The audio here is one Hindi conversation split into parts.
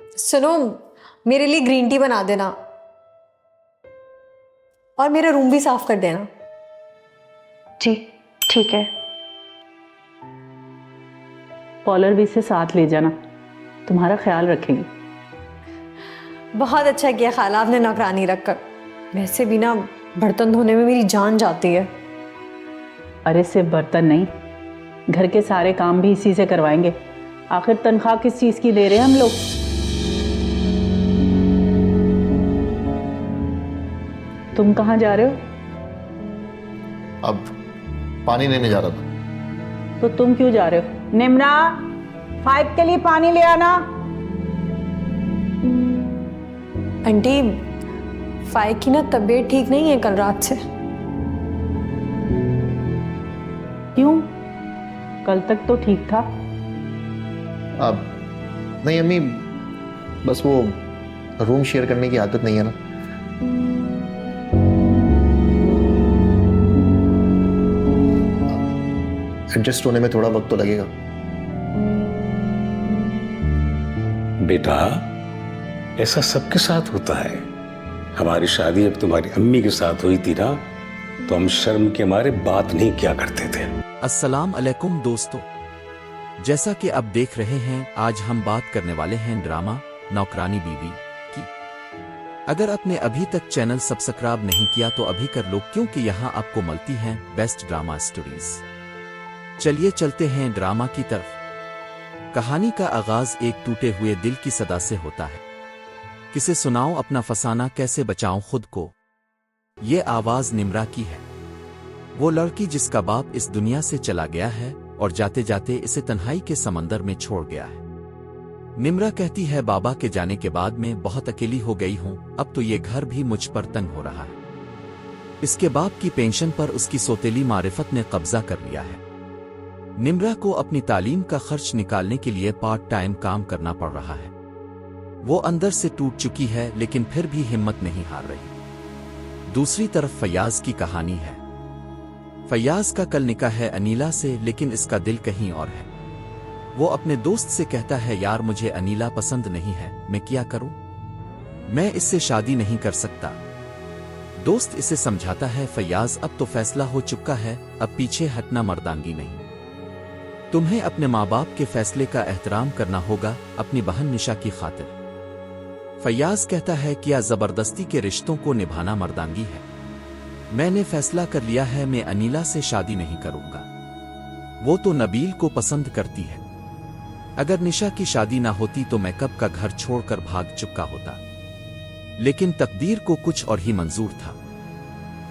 सुनो, मेरे लिए ग्रीन टी बना देना और मेरा रूम भी साफ कर देना। जी ठीक है। कॉलर भी से साथ ले जाना, तुम्हारा ख्याल रखेंगे। बहुत अच्छा किया खाला आपने नौकरानी रखकर। वैसे भी ना बर्तन धोने में मेरी जान जाती है। अरे सिर्फ बर्तन नहीं, घर के सारे काम भी इसी से करवाएंगे। आखिर तनख्वाह किस चीज की दे रहे हैं हम लोग। तुम कहाँ जा रहे हो? अब पानी लेने जा रहा था। तो तुम क्यों जा रहे हो? निम्रा, 5 के लिए पानी ले आना। आंटी, फाय की ना तबीयत ठीक नहीं है कल रात से। क्यों? कल तक तो ठीक था। अब नहीं अम्मी, बस वो रूम शेयर करने की आदत नहीं है ना। एडजस्ट होने में थोड़ा वक्त तो लगेगा। बेटा, ऐसा सबके साथ होता है। हमारी शादी अब तुम्हारी अम्मी के साथ हुई थी ना, तो हम शर्म के मारे बात नहीं किया करते थे। अस्सलाम अलैकुम दोस्तों, जैसा कि आप देख रहे हैं, आज हम बात करने वाले हैं ड्रामा नौकरानी बीवी की। अगर आपने अभी तक चैनल सब्सक्राइब नहीं किया तो अभी कर लो, क्योंकि यहाँ आपको मिलती हैं बेस्ट ड्रामा स्टोरीज। चलिए चलते हैं ड्रामा की तरफ। कहानी का आगाज एक टूटे हुए दिल की सदा से होता है। किसे सुनाऊं अपना फसाना, कैसे बचाऊं खुद को। ये आवाज निम्रा की है, वो लड़की जिसका बाप इस दुनिया से चला गया है और जाते जाते इसे तन्हाई के समंदर में छोड़ गया है। निम्रा कहती है, बाबा के जाने के बाद मैं बहुत अकेली हो गई हूं, अब तो ये घर भी मुझ पर तंग हो रहा है। इसके बाप की पेंशन पर उसकी सौतेली मारिफत ने कब्जा कर लिया है। निम्रा को अपनी तालीम का खर्च निकालने के लिए पार्ट टाइम काम करना पड़ रहा है। वो अंदर से टूट चुकी है, लेकिन फिर भी हिम्मत नहीं हार रही। दूसरी तरफ फैयाज की कहानी है। फैयाज का कल निकाह है अनीला से, लेकिन इसका दिल कहीं और है। वो अपने दोस्त से कहता है, यार मुझे अनीला पसंद नहीं है, मैं क्या करूं? मैं इससे शादी नहीं कर सकता। दोस्त इसे समझाता है, फैयाज अब तो फैसला हो चुका है, अब पीछे हटना मर्दानगी नहीं। तुम्हें अपने माँ बाप के फैसले का एहतराम करना होगा, अपनी बहन निशा की खातिर। फैयाज कहता है, क्या जबरदस्ती के रिश्तों को निभाना मर्दानगी है? मैंने फैसला कर लिया है, मैं अनीला से शादी नहीं करूंगा। वो तो नबील को पसंद करती है। अगर निशा की शादी ना होती तो मैं कब का घर छोड़कर भाग चुका होता। लेकिन तकदीर को कुछ और ही मंजूर था।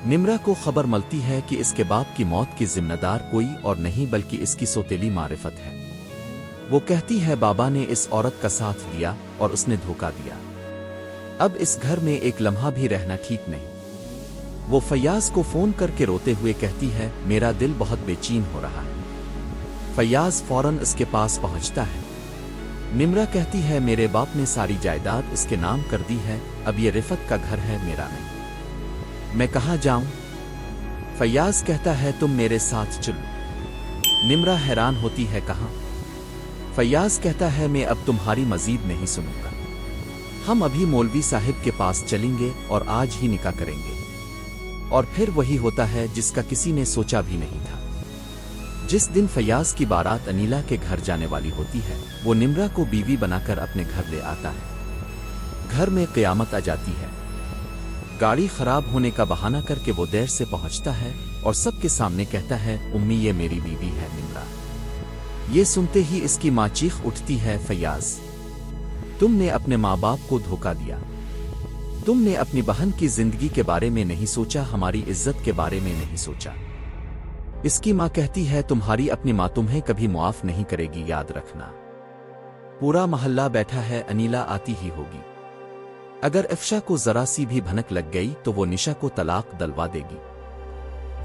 निम्रा को खबर मिलती है कि इसके बाप की मौत की जिम्मेदार कोई और नहीं बल्कि इसकी सौतेली मारिफत है। वो कहती है, बाबा ने इस औरत का साथ दिया और उसने धोखा दिया। अब इस घर में एक लम्हा भी रहना ठीक नहीं। वो फैयाज को फोन करके रोते हुए कहती है, मेरा दिल बहुत बेचैन हो रहा है। फैयाज फौरन इसके पास पहुंचता है। निम्रा कहती है, मेरे बाप ने सारी जायदाद इसके नाम कर दी है, अब ये रिफत का घर है, मेरा नहीं। मैं कहाँ जाऊं? फैयाज कहता है, तुम मेरे साथ चलो। निम्रा हैरान होती है, कहाँ? फैयाज कहता है, मैं अब तुम्हारी मजीद नहीं सुनूंगा। हम अभी मौलवी साहिब के पास चलेंगे और आज ही निकाह करेंगे। और फिर वही होता है जिसका किसी ने सोचा भी नहीं था। जिस दिन फैयाज की बारात अनीला के घर जाने वाली होती है, वो निम्रा को बीवी बनाकर अपने घर ले आता है। घर में क़यामत आ जाती है। गाड़ी खराब होने का बहाना करके वो देर से पहुंचता है और सबके सामने कहता है, उम्मी ये मेरी बीवी है निम्रा। ये सुनते ही इसकी माँ चीख उठती है, फैयाज तुमने अपने माँ बाप को धोखा दिया। तुमने अपनी बहन की जिंदगी के बारे में नहीं सोचा, हमारी इज्जत के बारे में नहीं सोचा। इसकी माँ कहती है, तुम्हारी अपनी माँ तुम्हें कभी मुआफ नहीं करेगी, याद रखना। पूरा मोहल्ला बैठा है, अनीला आती ही होगी। अगर अफशा को जरा सी भी भनक लग गई तो वो निशा को तलाक दिलवा देगी।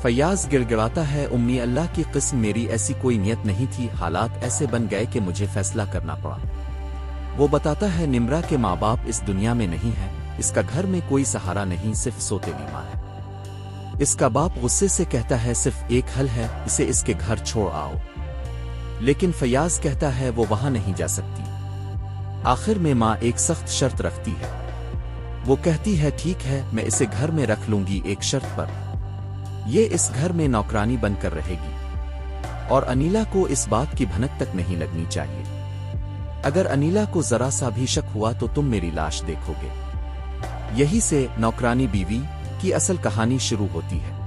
फैयाज गिड़गिड़ाता है, उम्मी अल्लाह की किस्म, मेरी ऐसी कोई नियत नहीं थी, हालात ऐसे बन गए कि मुझे फैसला करना पड़ा। वो बताता है, निम्रा के माँ बाप इस दुनिया में नहीं है, इसका घर में कोई सहारा नहीं, सिर्फ सौतेली माँ है। इसका बाप गुस्से से कहता है, सिर्फ एक हल है, इसे इसके घर छोड़ आओ। लेकिन फैयाज कहता है, वो वहां नहीं जा सकती। आखिर में माँ एक सख्त शर्त रखती है। वो कहती है ठीक है, मैं इसे घर में रख लूंगी एक शर्त पर, ये इस घर में नौकरानी बनकर रहेगी और अनीला को इस बात की भनक तक नहीं लगनी चाहिए। अगर अनीला को जरा सा भी शक हुआ तो तुम मेरी लाश देखोगे। यही से नौकरानी बीवी की असल कहानी शुरू होती है।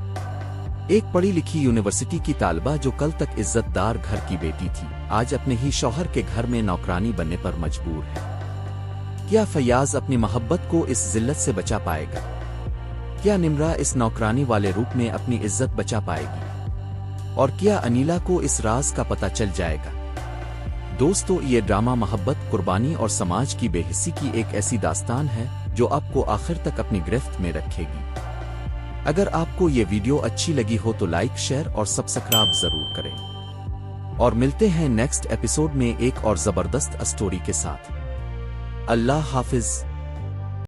एक पढ़ी लिखी यूनिवर्सिटी की तालिबा जो कल तक इज्जतदार घर की बेटी थी, आज अपने ही शौहर के घर में नौकरानी बनने पर मजबूर है। क्या फैयाज अपनी मोहब्बत को इस जिल्लत से बचा पाएगा? क्या निम्रा इस नौकरानी वाले रूप में अपनी इज्जत बचा पाएगी? और क्या अनीला को इस राज का पता चल जाएगा? दोस्तों, ये ड्रामा मोहब्बत, कुर्बानी और समाज की बेहिस्सी की एक ऐसी दास्तान है जो आपको आखिर तक अपनी गिरफ्त में रखेगी। अगर आपको ये वीडियो अच्छी लगी हो तो लाइक, शेयर और सब्सक्राइब जरूर करें। और मिलते हैं नेक्स्ट एपिसोड में एक और जबरदस्त स्टोरी के साथ। अल्लाह हाफिज।